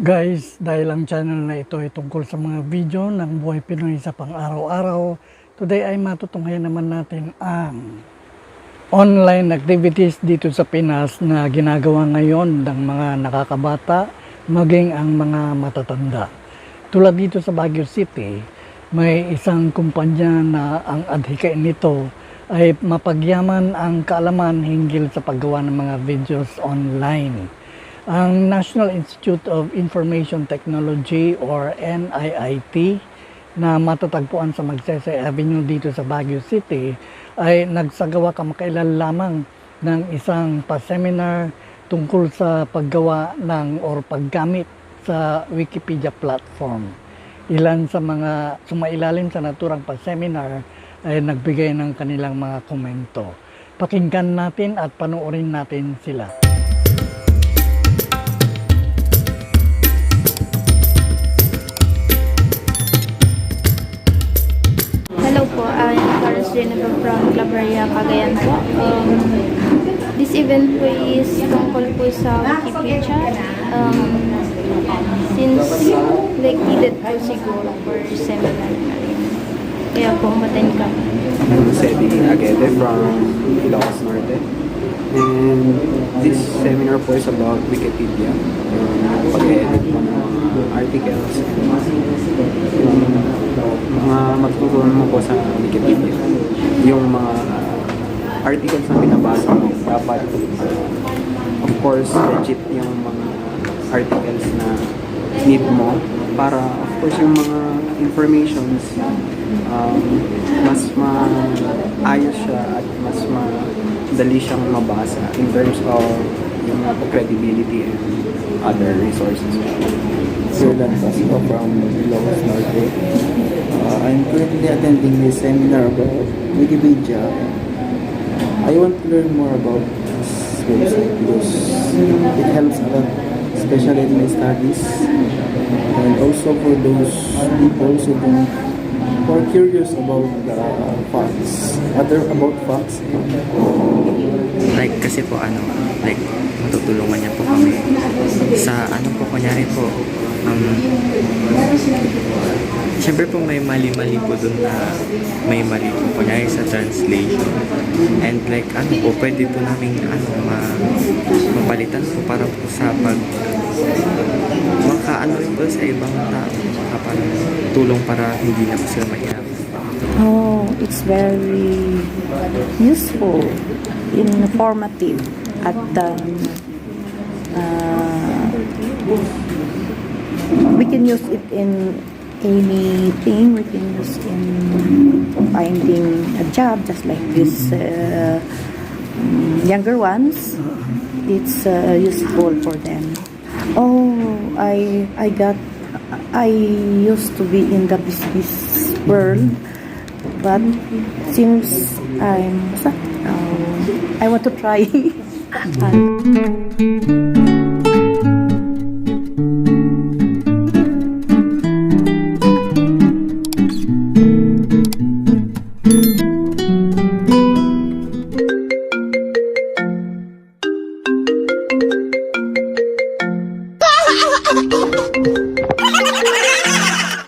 Guys, dahil ang channel na ito ay tungkol sa mga video ng buhay Pinoy sa pang-araw-araw, today ay matutunghayan naman natin ang online activities dito sa Pinas na ginagawa ngayon ng mga nakakabata, maging ang mga matatanda. Tulad dito sa Baguio City, may isang kumpanya na ang adhikain nito ay mapagyaman ang kaalaman hinggil sa paggawa ng mga videos online. Ang National Institute of Information Technology or NIIT na matatagpuan sa Magsaysay Avenue dito sa Baguio City ay nagsagawa kamakailan lamang ng isang pa-seminar tungkol sa paggawa ng or paggamit sa Wikipedia platform. Ilan sa mga sumailalim sa naturang pa-seminar ay nagbigay ng kanilang mga komento. Pakinggan natin at panoorin natin sila. Hello po, I'm Carlos Jennifer from Claveria, Cagayan po. This event po is tungkol po sa Wikipedia. Since like needed po siguro for seminar na rin. Kaya po umattend kami. I'm Sedi Agede from Ilocos Norte. And this seminar po is about Wikipedia. Pag-edit po ng mga articles. Mga matutunan mo po sa Wikipedia. Yung mga articles na binabasa mo, dapat of course legit yung mga articles na need mo para of course yung mga informations mas maayos siya at mas madali siyang mabasa in terms of yung credibility and other resources. Sir Dan Pasco from Ilocos Norte. I'm currently attending a seminar about Wikipedia. I want to learn more about this website because it helps a lot, especially in my studies, and also for those people who are curious about facts. About facts. Like kasi po matutulungan niya po kami sa kunyari po syempre po may mali-mali po dun na may mali po kunyari sa translation and pwede po namin mapalitan po para po sa rin po sa ibang tao parang tulong para hindi na po sila mahirap. Oh, it's very useful, informative, at we can use it in anything. We can use in finding a job, just like this younger ones. It's useful for them. Oh, I used to be in the business world, but since I want to try.